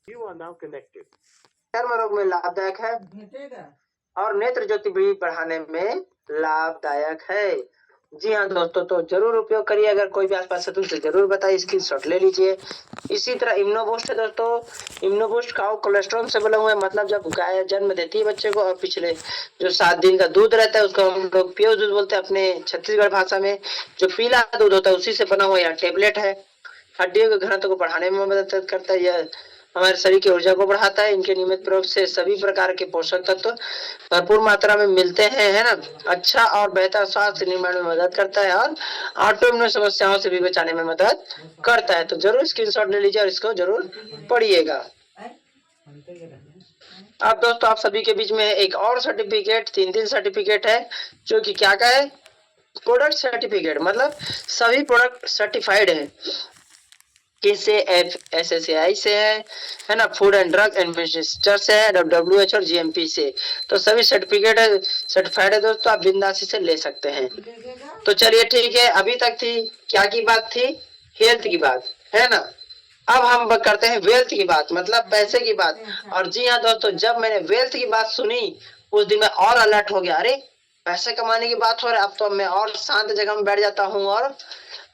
चर्म रोग में लाभदायक है और नेत्र ज्योति भी बढ़ाने में लाभदायक है। जी हाँ दोस्तों, तो जरूर उपयोग करिए। अगर कोई भी आसपास है तो उसे जरूर बताइए, स्क्रीनशॉट ले लीजिए। इसी तरह इम्यूनोबूस्ट है दोस्तों। इम्यूनोबूस्ट खाओ, कोलेस्ट्रॉल से बना हुआ है। मतलब जब गाय जन्म देती है बच्चे को और पिछले जो 7 दिन का दूध रहता है उसको हम लोग प्योर दूध बोलते हैं अपने छत्तीसगढ़ भाषा में। जो पीला दूध होता है उसी से बना हुआ यह टेबलेट है। हड्डियों के घनत्व को बढ़ाने में मदद करता है। यह हमारे शरीर की ऊर्जा को बढ़ाता है। इनके नियमित प्रयोग से सभी प्रकार के पोषक तत्व भरपूर मात्रा में मिलते हैं, है ना। अच्छा और बेहतर स्वास्थ्य निर्माण में मदद करता है और ऑटोइम्यून समस्याओं से भी बचाने में मदद करता है। तो जरूर स्क्रीनशॉट ले लीजिए और इसको जरूर पढ़िएगा। अब दोस्तों आप सभी के बीच में एक और सर्टिफिकेट, 3 सर्टिफिकेट है जो कि क्या का है, प्रोडक्ट सर्टिफिकेट। मतलब सभी प्रोडक्ट सर्टिफाइड है। किससे? FSSAI से है ना, फूड एंड ड्रग एडमिनिस्ट्रेटर से है, WHO और GMP से। तो सभी सर्टिफिकेट है, सर्टिफाइड है दोस्तों, आप बिंदासी से ले सकते हैं। तो चलिए ठीक है, अभी तक थी क्या की बात थी, हेल्थ की बात, है ना। अब हम करते हैं वेल्थ की बात, मतलब पैसे की बात। और जी हाँ दोस्तों, जब मैंने वेल्थ की बात सुनी उस दिन मैं और अलर्ट हो गया। अरे पैसे कमाने की बात हो रहा है, अब तो मैं और शांत जगह में बैठ जाता हूँ और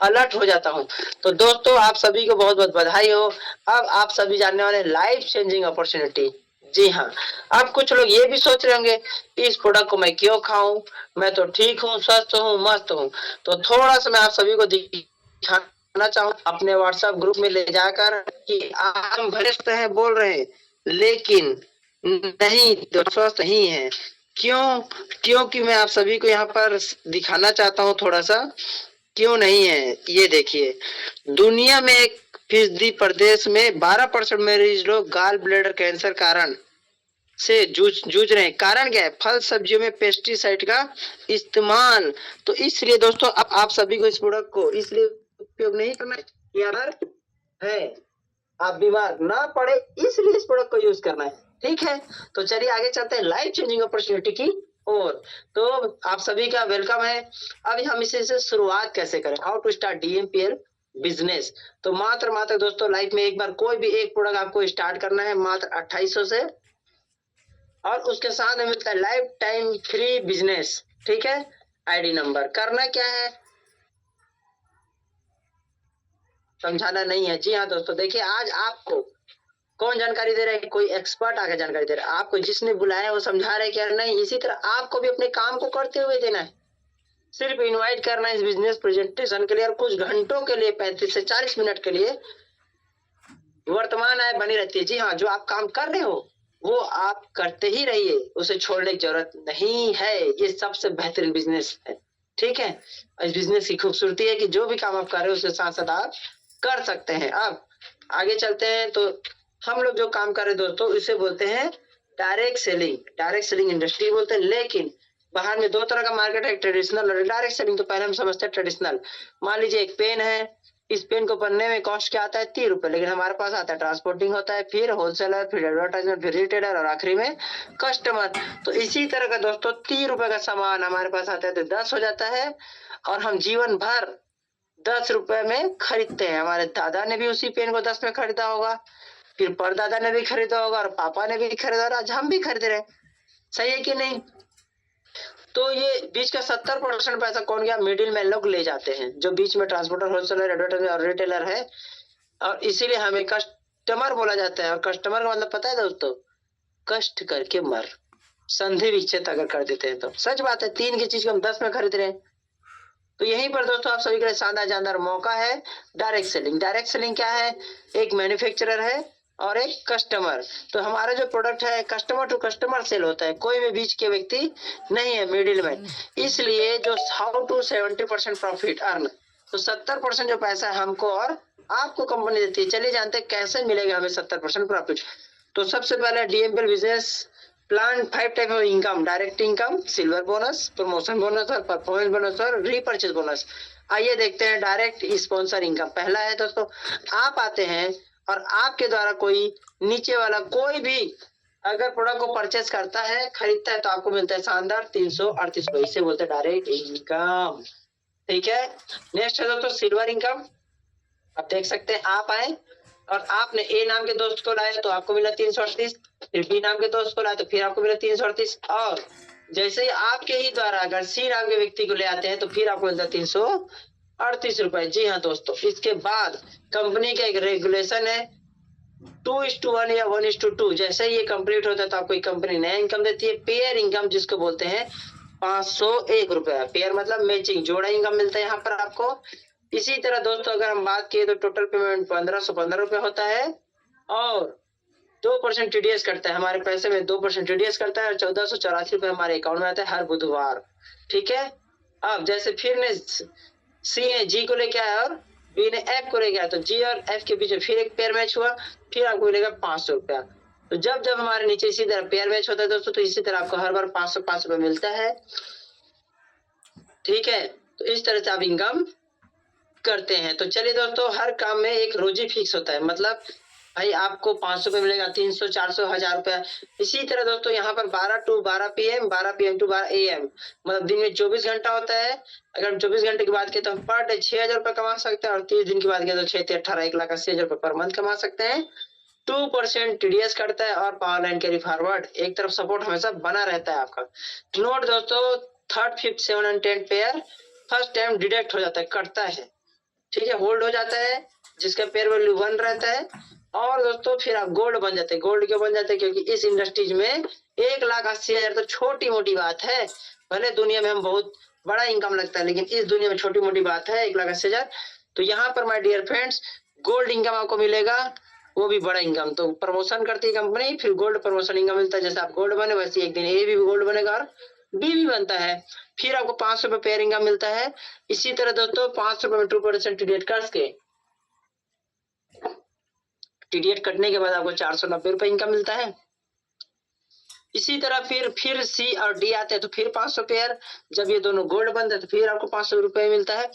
अलर्ट हो जाता हूँ। तो दोस्तों आप सभी को बहुत बहुत बधाई हो। अब आप सभी जानने वाले लाइफ चेंजिंग अपॉर्चुनिटी। जी हाँ, अब कुछ लोग ये भी सोच रहे होंगे इस प्रोडक्ट को मैं क्यों खाऊं, मैं तो ठीक हूँ, स्वस्थ हूँ, मस्त हूँ। तो थोड़ा सा मैं आप सभी को दिखाना चाहूँ अपने व्हाट्सएप ग्रुप में ले जाकर कि हम भ्रष्ट हैं बोल रहे हैं लेकिन नहीं तो स्वस्थ नहीं है। क्यों? क्योंकि मैं आप सभी को यहाँ पर दिखाना चाहता हूँ थोड़ा सा क्यों नहीं है। ये देखिए, दुनिया में 1% प्रदेश में 12% मरीज लोग गाल ब्लैडर कैंसर कारण से जूझ रहे हैं। कारण क्या है? फल सब्जियों में पेस्टिसाइड का इस्तेमाल। तो इसलिए दोस्तों अब आप सभी को इस प्रोडक्ट को इसलिए उपयोग नहीं करना है, आप बीमार ना पड़े इसलिए इस प्रोडक्ट को यूज करना है। ठीक है, तो चलिए आगे चलते हैं लाइफ चेंजिंग अपॉर्चुनिटी की ओर। तो आप सभी का वेलकम है। अभी हम इसे शुरुआत कैसे करें, how to start DMPL business. तो मात्र दोस्तों लाइफ में एक बार कोई भी एक प्रोडक्ट आपको स्टार्ट करना है मात्र 2800 से, और उसके साथ में मिलता है लाइफ टाइम फ्री बिजनेस। ठीक है, ID नंबर। करना क्या है समझाना नहीं है। जी हाँ दोस्तों, देखिए आज आपको कौन जानकारी दे रहा है, कोई एक्सपर्ट आके जानकारी दे रहा है आपको, जिसने बुलाया है वो समझा रहा है क्या? नहीं। इसी तरह आपको भी अपने काम को करते हुए देना है। सिर्फ इनवाइट करना है इस बिजनेस प्रेजेंटेशन के लिए और कुछ घंटों के लिए 35 से 40 मिनट के लिए वर्तमान आय बनी रहती है। जी हाँ, जो आप काम कर रहे हो वो आप करते ही रहिए, उसे छोड़ने की जरूरत नहीं है। ये सबसे बेहतरीन बिजनेस है। ठीक है, इस बिजनेस की खूबसूरती है कि जो भी काम आप कर रहे हो उसके साथ साथ आप कर सकते हैं। अब आगे चलते हैं। तो हम लोग जो काम कर रहे हैं दोस्तों इसे बोलते हैं डायरेक्ट सेलिंग इंडस्ट्री बोलते हैं। लेकिन बाहर में 2 तरह का मार्केट है, ट्रेडिशनल और डायरेक्ट सेलिंग। तो पहले हम समझते हैं ट्रेडिशनल। मान लीजिए एक पेन है, इस पेन को बनने में कॉस्ट क्या आता है? 30 रुपए, लेकिन हमारे पास आता है ट्रांसपोर्टिंग होता है, फिर होलसेलर, फिर एडवर्टाइजमेंट, फिर रिटेलर और आखिरी में कस्टमर। तो इसी तरह का दोस्तों 30 रुपए का सामान हमारे पास आता है तो 10 हो जाता है और हम जीवन भर 10 रुपए में खरीदते हैं। हमारे दादा ने भी उसी पेन को 10 में खरीदा होगा, फिर परदादा ने भी खरीदा होगा और पापा ने भी खरीदा और आज हम भी खरीद रहे हैं। सही है कि नहीं? तो ये बीच का 70% पैसा कौन गया? मिडिल मैन लोग ले जाते हैं, जो बीच में ट्रांसपोर्टर, होलसेलर, एडवर्टाइजर और रिटेलर है। और इसीलिए हमें कस्टमर बोला जाता है। और कस्टमर का मतलब पता है दोस्तों? कष्ट करके मर, संधि विच्छेद अगर कर देते हैं तो। सच बात है, 3 की चीज को हम 10 में खरीद रहे हैं। तो यहीं पर दोस्तों आप सभी के लिए शानदार मौका है डायरेक्ट सेलिंग। डायरेक्ट सेलिंग क्या है? एक मैन्युफैक्चरर है और एक कस्टमर। तो हमारा जो प्रोडक्ट है कस्टमर टू कस्टमर सेल होता है, कोई भी बीच के व्यक्ति नहीं है, मिडिल मैन। इसलिए जो हाउ टू 70% प्रॉफिट अर्न, तो 70% जो पैसा हमको और आपको कंपनी देती है। चलिए जानते हैं कैसे मिलेगा हमें 70% प्रॉफिट। तो सबसे पहले DMPL business plan 5 type of income: direct income, silver bonus, promotion bonus और परफॉर्मेंस बोनस और रीपर्चेज बोनस। आइए देखते हैं डायरेक्ट स्पॉन्सर इनकम। पहला है दोस्तों, आप आते हैं और आपके द्वारा कोई नीचे वाला कोई भी अगर प्रोडक्ट को परचेस करता है, खरीदता है, तो आपको मिलता है शानदार 338 रुपए। इसे बोलते हैं डायरेक्ट इनकम। ठीक है, नेक्स्ट है दोस्तों सिल्वर इनकम। आप देख सकते हैं, आप आए और आपने ए नाम के दोस्त को लाया तो आपको मिला 338, फिर बी नाम के दोस्त को लाया तो फिर आपको मिला 338, और जैसे ही आपके ही द्वारा अगर सी नाम के व्यक्ति को ले आते हैं तो फिर आपको मिलता है 338 रुपए। जी हाँ दोस्तों, इसके बाद कंपनी का एक रेगुलेशन है 2:1 या 1:2। जैसे ही ये कंप्लीट होता है तो आपको कंपनी नया इनकम देती है, पेयर इनकम जिसको बोलते हैं 501 रुपया। पेयर मतलब मैचिंग, जोड़ा इनकम मिलता है यहाँ पर आपको। इसी तरह दोस्तों अगर हम बात किए तो टोटल पेमेंट 1515 रुपया होता है, और 2% टीडीएस करता है हमारे पैसे में, 2% टीडीएस करता है, और 1484 रुपये हमारे अकाउंट में आता है हर बुधवार। ठीक है, अब जैसे फिर ने सी ने जी को लेके आया और बी ने एफ को लेके आया, तो जी और एफ के बीच में फिर एक पेयर मैच हुआ, फिर आपको मिलेगा 500 रुपया। तो जब जब हमारे नीचे इसी तरह पेयर मैच होता है दोस्तों, तो इसी तरह आपको हर बार 505 रुपये मिलता है। ठीक है, तो इस तरह से आप इनकम करते हैं। तो चलिए दोस्तों, हर काम में एक रोजी फिक्स होता है, मतलब भाई आपको 500 रुपये मिलेगा, 300, 400, 1000 रुपया। इसी तरह दोस्तों यहाँ पर 12 to 12 PM, 12 PM to 12 AM, मतलब दिन में 24 घंटा होता है। अगर हम 24 घंटे की बात करें तो हम पर डे 6000 रुपये कमा सकते हैं, और 30 दिन की बात करें तो 6 18 1,80,000 रुपये पर मंथ कमा सकते हैं। 2% टीडीएस करता है, और पावर लाइन कैरी फॉरवर्ड एक तरफ सपोर्ट हमेशा बना रहता है आपका। नोट दोस्तों, 3rd, 5th, 7 और 10 पेयर फर्स्ट टाइम डिडक्ट हो जाता है, कटता है। ठीक है, होल्ड हो जाता है जिसका पेयर वैल्यू 1 रहता है, और दोस्तों फिर आप गोल्ड बन जाते हैं। गोल्ड क्यों बन जाते हैं? क्योंकि इस इंडस्ट्रीज में 1,80,000 तो छोटी मोटी बात है। भले दुनिया में हम बहुत बड़ा इनकम लगता है, लेकिन इस दुनिया में छोटी मोटी बात है 1,80,000। तो यहाँ पर my dear friends, gold income आपको मिलेगा, वो भी बड़ा इनकम। तो प्रमोशन करती है कंपनी, फिर गोल्ड प्रमोशन इनकम मिलता है। जैसे आप गोल्ड बने वैसे एक दिन ए भी गोल्ड बनेगा और बी भी बनता है, फिर आपको 500 रुपये पेयर इनकम मिलता है। इसी तरह दोस्तों 500 रुपये में 2% टीडीएस काट के टीडीएस कटने के बाद आपको 490 रुपये इनकम मिलता है। इसी तरह फिर सी और डी आते हैं तो फिर 500 पेयर, जब ये दोनों गोल्ड बनते हैं तो फिर आपको 500 रुपये मिलता है।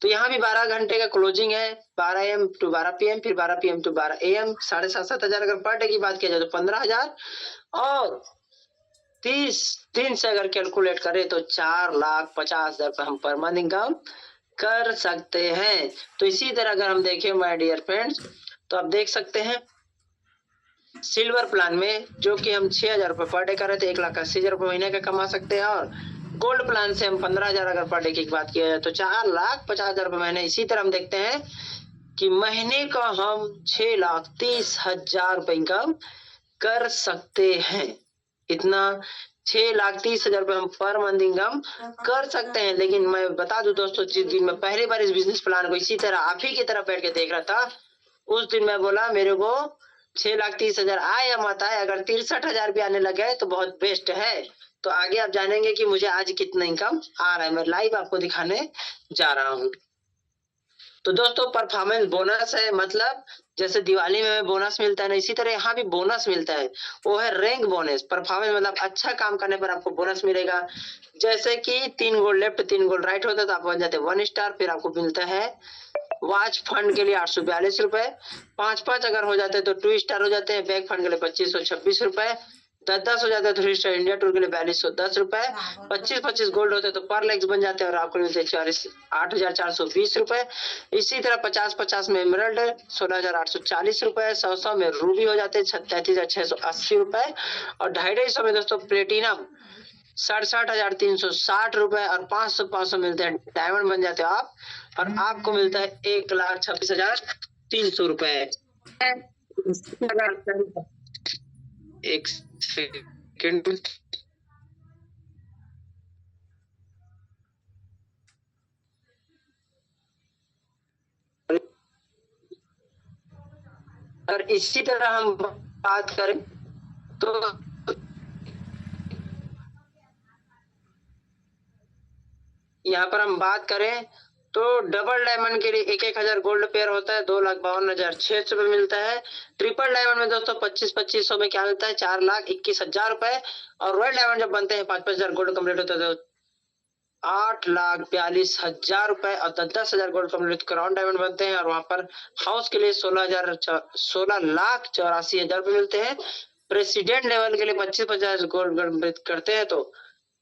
तो यहाँ भी 12 घंटे का क्लोजिंग है, 12 AM टू 12 PM, फिर 12 PM टू 12 AM, 7,500 अगर पर डे की बात किया जाए तो 15,000, और 30 दिन से अगर कैलकुलेट करें तो 4,50,000 रुपये हम पर मंथ इनकम कर सकते हैं। तो इसी तरह अगर हम देखें माय डियर फ्रेंड्स, तो आप देख सकते हैं सिल्वर प्लान में जो कि हम 6,000 रुपये पर डे कर रहे थे, 1,80,000 रुपये महीने का कमा सकते हैं, और गोल्ड प्लान से हम 15,000 अगर पर डे की बात किया जाए तो 4,50,000 रुपये महीने। इसी तरह हम देखते हैं कि महीने का हम 6,30,000 रुपये इनकम कर सकते हैं। इतना 6,30,000 रुपये हम पर मंथ इनकम कर सकते हैं। लेकिन मैं बता दूं दोस्तों, जिस दिन मैं पहली बार इस बिजनेस प्लान को इसी तरह आप ही की तरह बैठ के देख रहा था, उस दिन मैं बोला मेरे को 6,30,000 आए या मत आए, अगर 63,000 भी आने लगे तो बहुत बेस्ट है। तो आगे आप जानेंगे कि मुझे आज कितना इनकम आ रहा है, मैं लाइव आपको दिखाने जा रहा हूँ। तो दोस्तों परफॉर्मेंस बोनस है, मतलब जैसे दिवाली में बोनस मिलता है ना, इसी तरह यहाँ भी बोनस मिलता है, वो है रैंक बोनस। परफॉर्मेंस मतलब अच्छा काम करने पर आपको बोनस मिलेगा। जैसे कि 3 गोल लेफ्ट 3 गोल राइट होता है तो आप बन जाते हैं 1 स्टार, फिर आपको मिलता है वॉच फंड के लिए 842 रुपए, 5-5 अगर हो जाते हैं तो 2 स्टार हो जाते हैं, बैक फंड के लिए 2526 रुपए, 10-10 हो जाते हैं 3 स्टार इंडिया टूर के लिए 4210 रुपए, 25-25 गोल्ड होते हैं तो पर लेग्स बन जाते हैं और आपको मिलते हैं 8,420 रुपए। इसी तरह 50-50 में एमरल्ड 16,840 रुपए, 100 में रूबी हो जाते हैं 33,680 रुपए, और 250 में दोस्तों प्लेटिनम 67,360 रुपए, और 500 मिलते हैं डायमंड बन जाते हो आप, और आपको मिलता है 1,26,300 रुपए। एक सेकेंड, अगर इसी तरह हम बात करें तो यहाँ पर हम बात करें तो डबल डायमंड के लिए 1,000 गोल्ड पेयर होता है, 2,52,600 रुपए मिलता है। ट्रिपल डायमंड में दोस्तों 25-25 में क्या मिलता है 4,21,000 रुपए, और रॉयल डायमंड जब बनते हैं 5,000 गोल्ड कम्प्लीट होता है तो 8,42,000 रुपए, और 10,000 गोल्ड कम्प्लीट क्राउन डायमंड बनते हैं, और वहां पर हाउस के लिए 16,84,000 रुपए मिलते हैं। प्रेसिडेंट लेवल के लिए 25-50 गोल्ड कम्प्लीट करते हैं तो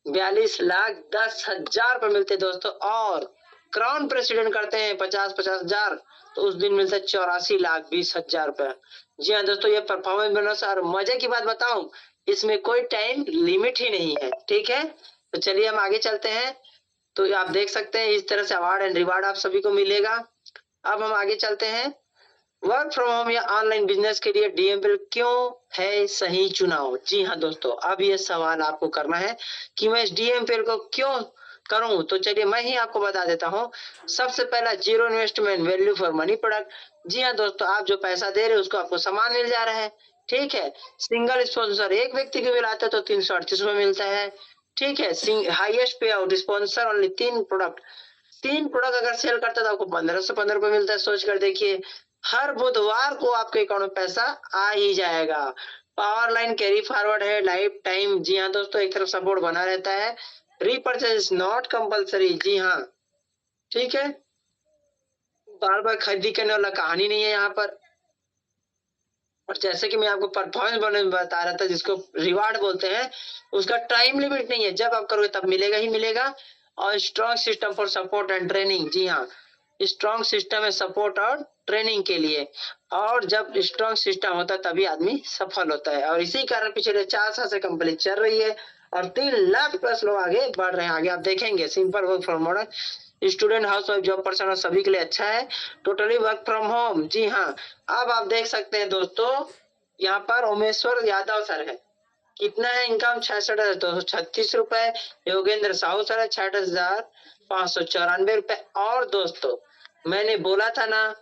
42,10,000 रुपए मिलते हैं दोस्तों, और क्राउन प्रेसिडेंट करते हैं 50,000 तो उस दिन मिलता है 84,20,000 रुपया। जी हाँ दोस्तों, ये परफॉर्मेंस बोनस। और मजे की बात बताऊं, इसमें कोई टाइम लिमिट ही नहीं है। ठीक है, तो चलिए हम आगे चलते हैं। तो आप देख सकते हैं इस तरह से अवार्ड एंड रिवार्ड आप सभी को मिलेगा। अब हम आगे चलते हैं। वर्क फ्रॉम होम या ऑनलाइन बिजनेस के लिए डीएमपीएल क्यों है सही चुनाव? जी हाँ दोस्तों, अब ये सवाल आपको करना है कि मैं इस डीएमपीएल को क्यों करूं। तो चलिए मैं ही आपको बता देता हूं। सबसे पहला, zero investment value for money product. जी हाँ दोस्तों, आप जो पैसा दे रहे हो उसको आपको सामान मिल जा रहा है। ठीक है, सिंगल स्पॉन्सर, एक व्यक्ति को मिलाते तो 338 रुपए मिलता है। ठीक है, हाईएस्ट पे आउट स्पॉन्सर ओनली 3 प्रोडक्ट अगर सेल करता है तो आपको 15 से 15 रुपए मिलता है। सोच कर देखिए, हर बुधवार को आपके अकाउंट में पैसा आ ही जाएगा। पावर लाइन कैरी फॉरवर्ड है लाइफ टाइम। जी हाँ दोस्तों, एक तरफ सपोर्ट बना रहता है। Repurchase not compulsory. जी हाँ, ठीक है, बार बार खरीदी करने वाला कहानी नहीं है यहाँ पर। और जैसे कि मैं आपको परफॉर्मेंस बोनस बता रहा था, जिसको रिवार्ड बोलते हैं, उसका टाइम लिमिट नहीं है। जब आप करोगे तब मिलेगा ही मिलेगा। और strong system for support and training. जी हाँ, स्ट्रॉन्ग सिस्टम है सपोर्ट और ट्रेनिंग के लिए। और जब स्ट्रॉन्ग सिस्टम होता है तभी आदमी सफल होता है। और इसी कारण पिछले 4 साल से कंपनी चल रही है और 3 लाख प्लस लोग आगे बढ़ रहे हैं। आगे आप देखेंगे simple work from model, student, house wife, job person और सभी के लिए अच्छा है। Totally work from home. जी हाँ, अब आप देख सकते हैं दोस्तों, यहाँ पर उमेश्वर यादव सर है। कितना है इनकम? 66,236 रुपए। योगेंद्र साहू सर है 66,594 रुपए। और दोस्तों, मैंने बोला था ना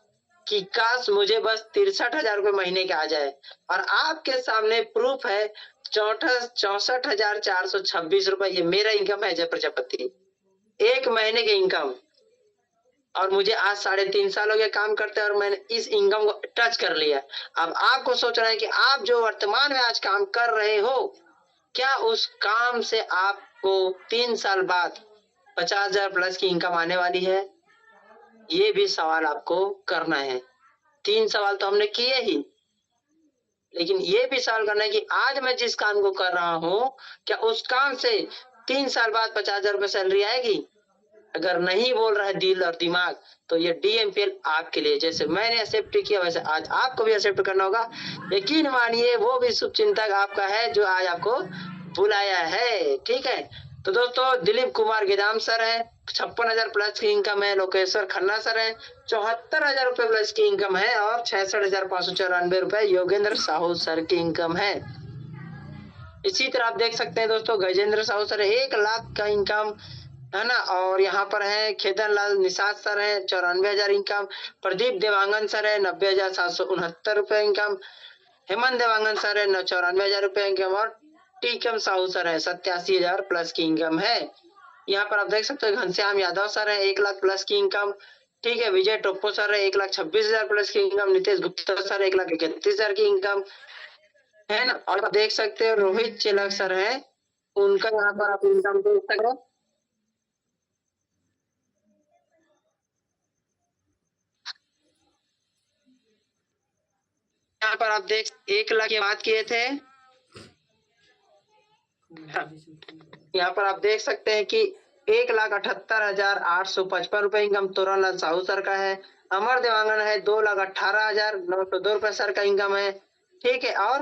कि काश मुझे बस 63,000 रुपए महीने के आ जाए, और आपके सामने प्रूफ है 64,426 रुपए। ये मेरा इनकम है, जय प्रजापति, एक महीने के इनकम। और मुझे आज 3.5 साल हो गया काम करते हैं और मैंने इस इनकम को टच कर लिया। अब आपको सोचना है कि आप जो वर्तमान में आज काम कर रहे हो, क्या उस काम से आपको 3 साल बाद 50,000 प्लस की इनकम आने वाली है? ये भी सवाल आपको करना है। 3 सवाल तो हमने किए ही, लेकिन ये भी सवाल करना है कि आज मैं जिस काम को कर रहा हूँ, क्या उस काम से 3 साल बाद 50,000 रुपए सैलरी आएगी? अगर नहीं बोल रहा है दिल और दिमाग, तो ये डीएमपीएल आपके लिए। जैसे मैंने एक्सेप्ट किया वैसे आज आपको भी एक्सेप्ट करना होगा। यकीन मानिए, वो भी शुभचिंतक आपका है जो आज आपको बुलाया है। ठीक है, तो दोस्तों, दिलीप कुमार गिदाम सर है, 56,000 प्लस की इनकम है। लोकेश्वर खन्ना सर है, 74,000 रुपए प्लस की इनकम है। और 66,594 रुपए योगेंद्र साहू सर की इनकम है। इसी तरह आप देख सकते हैं दोस्तों, गजेंद्र साहू सर 1 लाख का इनकम है ना। और यहाँ पर है खेदन लाल निषाद सर है, 94,000 इनकम। प्रदीप देवांगन सर है, 90,769 रुपए इनकम। हेमंत देवांगन सर है, 94,000 रुपए इनकम। और टीकम साहू सर है, 87,000 प्लस की इनकम है। यहाँ पर आप देख सकते हो घनश्याम यादव सर है, 1 लाख प्लस की इनकम। ठीक है, विजय टोप्पो सर है, 1,26,000 प्लस की इनकम। नितेश गुप्ता सर 1,31,000 की इनकम है ना। और आप देख सकते हो रोहित चिलक सर है, उनका यहाँ पर आप इनकम देख सकते हो। यहाँ पर आप देख 1 लाख की बात किए थे। यहाँ पर आप देख सकते हैं कि 1,78,855 रुपए इनकम तोरणलाल साहू सर का है। अमर देवांगन है, 2,18,902 रुपए सर का इनकम है। ठीक है, और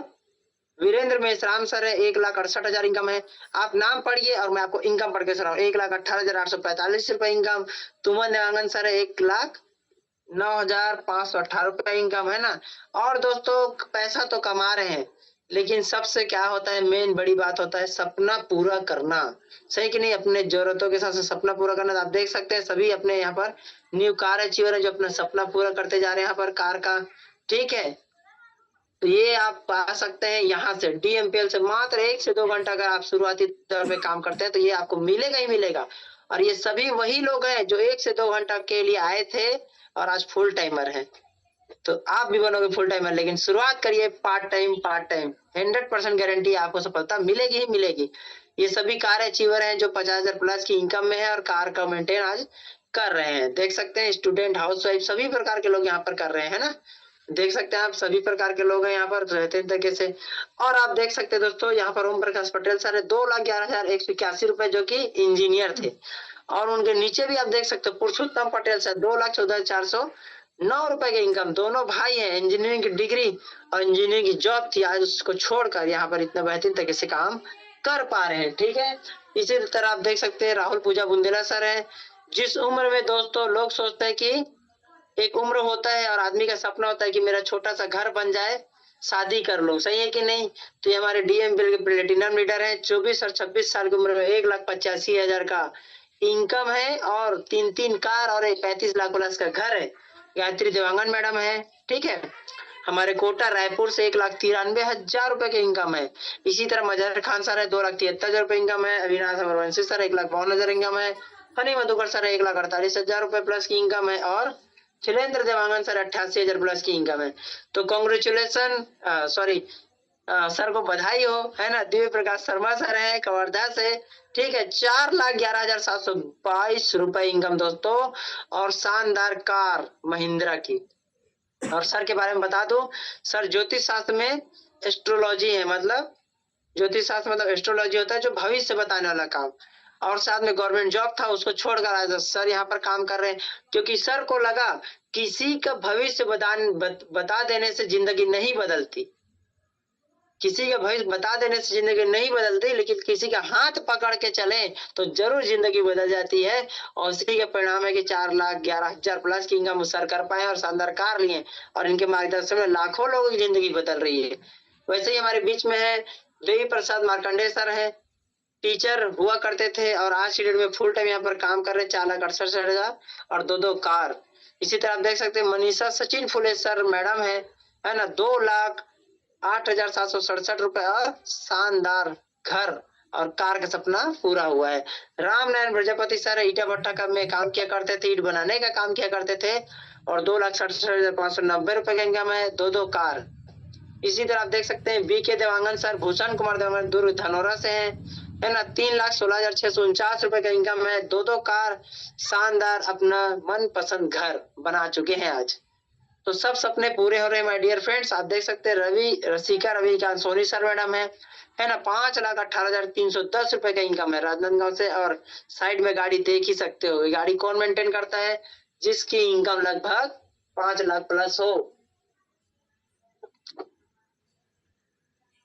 वीरेंद्र मेश्राम सर है, 1,68,000 इनकम है। आप नाम पढ़िए और मैं आपको इनकम पढ़ के सुनाऊं। 1,18,845 रुपए इनकम। तुमन देवांगन सर है, 1,09,518 रुपए इनकम है ना। और दोस्तों, पैसा तो कमा रहे हैं, लेकिन सबसे क्या होता है, मेन बड़ी बात होता है सपना पूरा करना। सही कि नहीं? अपने जरूरतों के साथ साथ सपना पूरा करना। तो आप देख सकते हैं सभी अपने यहाँ पर न्यू कार अचीवर है, जो अपना सपना पूरा करते जा रहे हैं यहाँ पर कार का। ठीक है, तो ये आप पा सकते हैं यहाँ से डीएमपीएल से मात्र 1 से 2 घंटा अगर आप शुरुआती दौर में काम करते हैं तो ये आपको मिलेगा ही मिलेगा। और ये सभी वही लोग हैं जो 1 से 2 घंटा के लिए आए थे और आज फुल टाइमर हैं। तो आप भी बनोगे फुल टाइमर, लेकिन शुरुआत करिए पार्ट टाइम। 100% गारंटी आपको सफलता मिलेगी ही मिलेगी। ये सभी कार अचीवर हैं जो 50,000 प्लस की इनकम में है और कार का मेंटेन आज कर रहे हैं। देख सकते हैं स्टूडेंट, हाउस वाइफ, सभी प्रकार के लोग यहाँ पर कर रहे हैं ना। देख सकते हैं आप सभी प्रकार के लोग हैं यहाँ पर रहते तरीके से। और आप देख सकते हैं दोस्तों, यहाँ पर ओम प्रकाश पटेल सर है, 2,11,181 रुपए, जो कि इंजीनियर थे। और उनके नीचे भी आप देख सकते हो पुरुषोत्तम पटेल सर 2,14,409 रुपए के इनकम। दोनों भाई हैं, इंजीनियरिंग की डिग्री और इंजीनियरिंग की जॉब थी, आज उसको छोड़कर यहाँ पर इतना बेहतरीन तरीके से काम कर पा रहे हैं। ठीक है, इसी तरह आप देख सकते हैं राहुल पूजा बुंदेला सर है। जिस उम्र में दोस्तों लोग सोचते हैं कि एक उम्र होता है और आदमी का सपना होता है कि मेरा छोटा सा घर बन जाए, शादी कर लो, सही है कि नहीं? तो ये हमारे डीएम बिल के प्लेटिनम लीडर हैं। 24 और 26 साल की उम्र में 1,85,000 का इनकम है और 3 कार और 35 लाख प्लस का घर है। गायत्री देवांगन मैडम है। ठीक है, हमारे कोटा रायपुर से 1,93,000 रुपए के इनकम है। इसी तरह मजहर खान सर है 2,73,000 रुपए इनकम है। अविनाश अमरवंशी सर 1,52,000 इनकम है। फनी मधुकर सर 1,48,000 रुपए प्लस की इनकम है और शैलेंद्र देवांगन सर 88,000 प्लस की इनकम है। तो कॉन्ग्रेचुलेशन, सॉरी सर को बधाई हो, है ना। दिव्य प्रकाश शर्मा सर है कवर्धा से। ठीक है, 4,11,722 रुपए इनकम दोस्तों और शानदार कार महिंद्रा की। और सर के बारे में बता दूं, सर ज्योतिष शास्त्र में एस्ट्रोलॉजी है, मतलब ज्योतिष शास्त्र मतलब एस्ट्रोलॉजी होता है जो भविष्य बताने वाला काम। और साथ में गवर्नमेंट जॉब था, उसको छोड़कर आज सर यहाँ पर काम कर रहे हैं, क्योंकि सर को लगा किसी का भविष्य बता देने से जिंदगी नहीं बदलती, किसी का भविष्य बता देने से जिंदगी नहीं बदलती, लेकिन किसी का हाथ पकड़ के चले तो जरूर जिंदगी बदल जाती है। और इसी के परिणाम है कि 4,11,000 प्लस की इनकम सर कर पाए और शानदार कार लिए और इनके मार्गदर्शन में लाखों लोगों की जिंदगी बदल रही है। वैसे ही हमारे बीच में है देवी प्रसाद मार्कंडेय सर है, टीचर हुआ करते थे और आज की डेट में फुल टाइम यहाँ पर काम कर रहे हैं। 4,68,000 और 2 कार। इसी तरह आप देख सकते हैं मनीषा सचिन फुले सर मैडम है ना, 2,08,767 रुपए और शानदार घर और कार का सपना पूरा हुआ है। राम नारायण प्रजापति सर ईटा भट्टा का में काम किया करते थे, ईट बनाने का काम किया करते थे और 2,67,590 रुपए का इनकम है, 2 कार। इसी तरह आप देख सकते हैं बी के देवांगन सर भूषण कुमार देवांगन दुर्ग धनौरा से है ना, 3,16,649 रुपए का इनकम है, 2 कार, शानदार अपना मनपसंद घर बना चुके हैं आज। तो सब सपने पूरे हो रहे हैं माय डियर फ्रेंड्स। आप देख सकते हैं रविकांत सोनी सर मैडम है ना, 5,18,310 रुपए का इनकम है राजनांदगांव से। और साइड में गाड़ी देख ही सकते हो, गाड़ी कौन मेंटेन करता है? जिसकी इनकम लगभग 5 लाख प्लस हो।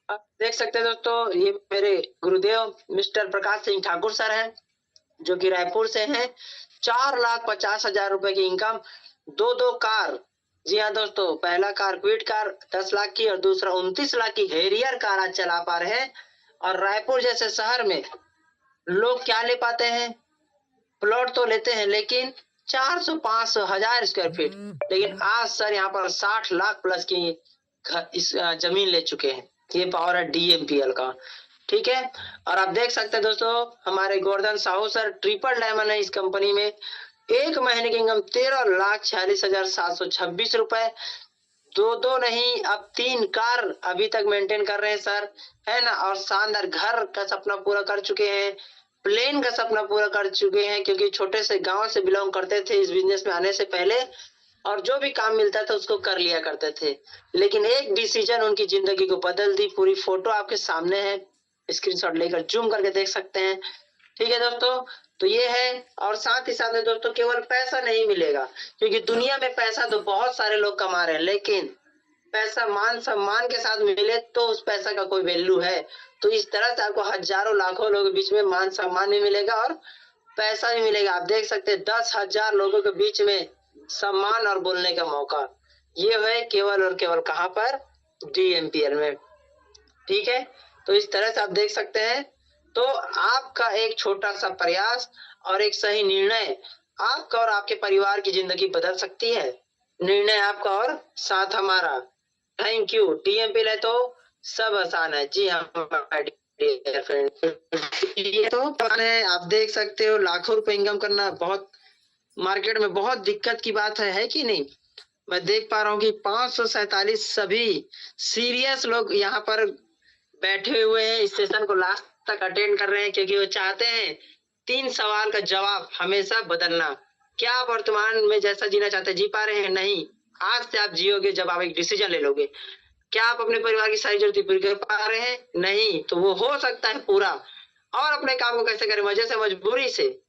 आप देख सकते हैं दोस्तों, ये मेरे गुरुदेव मिस्टर प्रकाश सिंह ठाकुर सर हैं जो कि रायपुर से हैं। 4,50,000 रुपए की इनकम, 2 कार। जी हाँ दोस्तों, पहला कार क्विड कार 10 लाख की और दूसरा 29 लाख की हेरियर कार आज चला पा रहे हैं। और रायपुर जैसे शहर में लोग क्या ले पाते हैं? प्लॉट तो लेते हैं लेकिन 400-500,000 स्क्वायर फीट, लेकिन आज सर यहाँ पर 60 लाख प्लस की इस जमीन ले चुके हैं। ये पावर है डीएमपीएल का। ठीक है, और आप देख सकते हैं दोस्तों हमारे Govardhan Sahu sir triple diamond है इस कंपनी में। एक महीने की इनकम 13,46,726 रुपए, 2 नहीं अब 3 कार अभी तक मेंटेन कर रहे हैं सर, है ना। और शानदार घर का सपना पूरा कर चुके हैं, प्लेन का सपना पूरा कर चुके हैं, क्योंकि छोटे से गांव से बिलोंग करते थे इस बिजनेस में आने से पहले, और जो भी काम मिलता था उसको कर लिया करते थे। लेकिन एक डिसीजन उनकी जिंदगी को बदल दी। पूरी फोटो आपके सामने है, स्क्रीनशॉट लेकर जूम करके देख सकते हैं। ठीक है दोस्तों, तो ये है। और साथ ही साथ में दोस्तों केवल पैसा नहीं मिलेगा, क्योंकि दुनिया में पैसा तो बहुत सारे लोग कमा रहे हैं, लेकिन पैसा मान सम्मान के साथ मिले तो उस पैसा का कोई वैल्यू है। तो इस तरह से आपको हजारों लाखों लोगों के बीच में मान सम्मान भी मिलेगा और पैसा भी मिलेगा। आप देख सकते हैं 10,000 लोगों के बीच में सम्मान और बोलने का मौका, ये है केवल और केवल कहां पर? डीएमपीएल में। ठीक है, तो इस तरह से आप देख सकते हैं। तो आपका एक छोटा सा प्रयास और एक सही निर्णय आपका और आपके परिवार की जिंदगी बदल सकती है। निर्णय आपका और साथ हमारा। Thank you. डीएमपीएल है तो सब आसान है। जी हाँ फ्रेंड, ये तो आप देख सकते हो लाखों रुपए इनकम करना बहुत मार्केट में बहुत दिक्कत की बात है कि नहीं? मैं देख पा रहा हूँ कि 547 सभी सीरियस लोग यहाँ पर बैठे हुए हैं, इस सेशन को लास्ट तक अटेंड कर रहे हैं, क्योंकि वो चाहते हैं 3 सवाल का जवाब हमेशा बदलना। क्या आप वर्तमान में जैसा जीना चाहते हैं जी पा रहे हैं? नहीं। आज से आप जियोगे जब आप एक डिसीजन ले लोगे। क्या आप अपने परिवार की सारी जरूरतें पूरी कर पा रहे हैं? नहीं। तो वो हो सकता है पूरा। और अपने काम को कैसे करें? मजे से, मजबूरी से,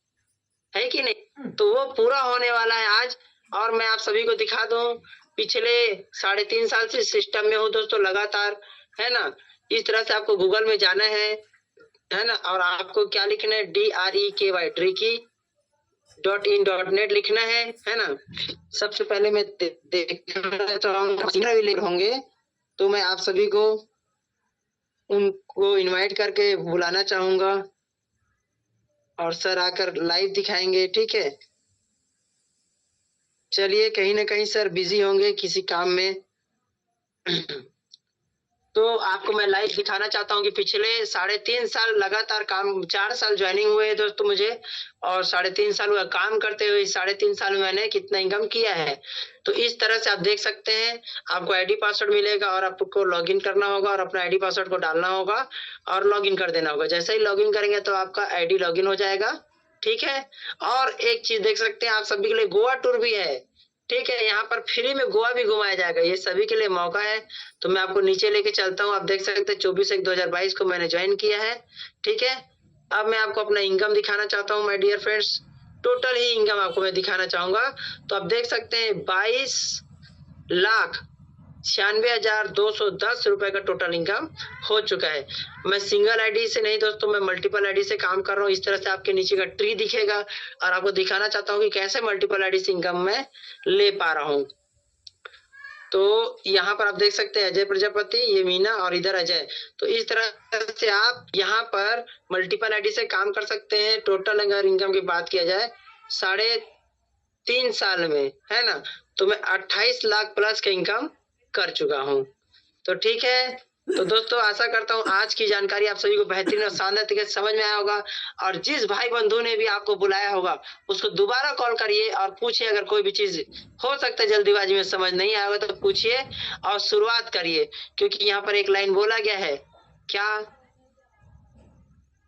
है कि नहीं? तो वो पूरा होने वाला है आज। और मैं आप सभी को दिखा दूं, पिछले 3.5 साल से सिस्टम में हूँ दोस्तों लगातार, है ना। इस तरह से आपको गूगल में जाना है ना, और आपको क्या लिखना है, DREKY .in.net लिखना है ना। सबसे पहले मैं देखना चाहूंगा होंगे तो मैं आप सभी को उनको इनवाइट करके बुलाना चाहूंगा और सर आकर लाइव दिखाएंगे, ठीक है। चलिए, कहीं ना कहीं सर बिजी होंगे किसी काम में। तो आपको मैं लाइव दिखाना चाहता हूँ कि पिछले 3.5 साल लगातार काम, 4 साल ज्वाइनिंग हुए हैं दोस्तों मुझे, और 3.5 साल हुआ काम करते हुए। 3.5 साल में मैंने कितना इनकम किया है, तो इस तरह से आप देख सकते हैं। आपको आईडी पासवर्ड मिलेगा और आपको लॉगिन करना होगा और अपना आईडी पासवर्ड को डालना होगा और लॉगिन कर देना होगा। जैसे ही लॉगिन करेंगे तो आपका आईडी लॉगिन हो जाएगा, ठीक है। और एक चीज देख सकते हैं, आप सभी के लिए गोवा टूर भी है, ठीक है। यहाँ पर फ्री में गोवा भी घुमाया जाएगा, ये सभी के लिए मौका है। तो मैं आपको नीचे लेके चलता हूँ। आप देख सकते हैं 24/1/2022 को मैंने ज्वाइन किया है, ठीक है। अब मैं आपको अपना इनकम दिखाना चाहता हूँ माय डियर फ्रेंड्स। टोटल ही इनकम आपको मैं दिखाना चाहूंगा। तो आप देख सकते हैं 22,96,210 रुपए का टोटल इनकम हो चुका है। मैं सिंगल आईडी से नहीं दोस्तों, मैं मल्टीपल आईडी से काम कर रहा हूँ। इस तरह से आपके नीचे का ट्री दिखेगा और आपको दिखाना चाहता हूँ कि कैसे मल्टीपल आईडी से इनकम मैं ले पा रहा हूँ। तो यहाँ पर आप देख सकते हैं अजय प्रजापति, ये मीना और इधर अजय। तो इस तरह से आप यहाँ पर मल्टीपल आईडी से काम कर सकते हैं। टोटल अगर इनकम की बात किया जाए 3.5 साल में, है ना, तो मैं 28 लाख प्लस का इनकम कर चुका हूँ। तो ठीक है। तो दोस्तों आशा करता हूँ आज की जानकारी आप सभी को बेहतरीन और शानदार तरीके से समझ में आया होगा। और जिस भाई बंधु ने भी आपको बुलाया होगा उसको दोबारा कॉल करिए और पूछिए। अगर कोई भी चीज हो सकता है जल्दीबाजी में समझ नहीं आया होगा तो पूछिए और शुरुआत करिए, क्योंकि यहाँ पर एक लाइन बोला गया है, क्या,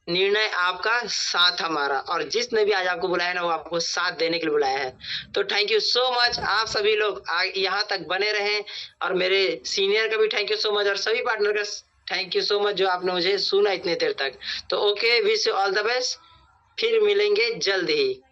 निर्णय आपका साथ हमारा। और जिसने भी आज आपको बुलाया ना वो आपको साथ देने के लिए बुलाया है। तो थैंक यू सो मच। आप सभी लोग यहाँ तक बने रहें और मेरे सीनियर का भी थैंक यू सो मच और सभी पार्टनर का थैंक यू सो मच जो आपने मुझे सुना इतने देर तक। तो okay, wish you all the best. फिर मिलेंगे जल्द ही।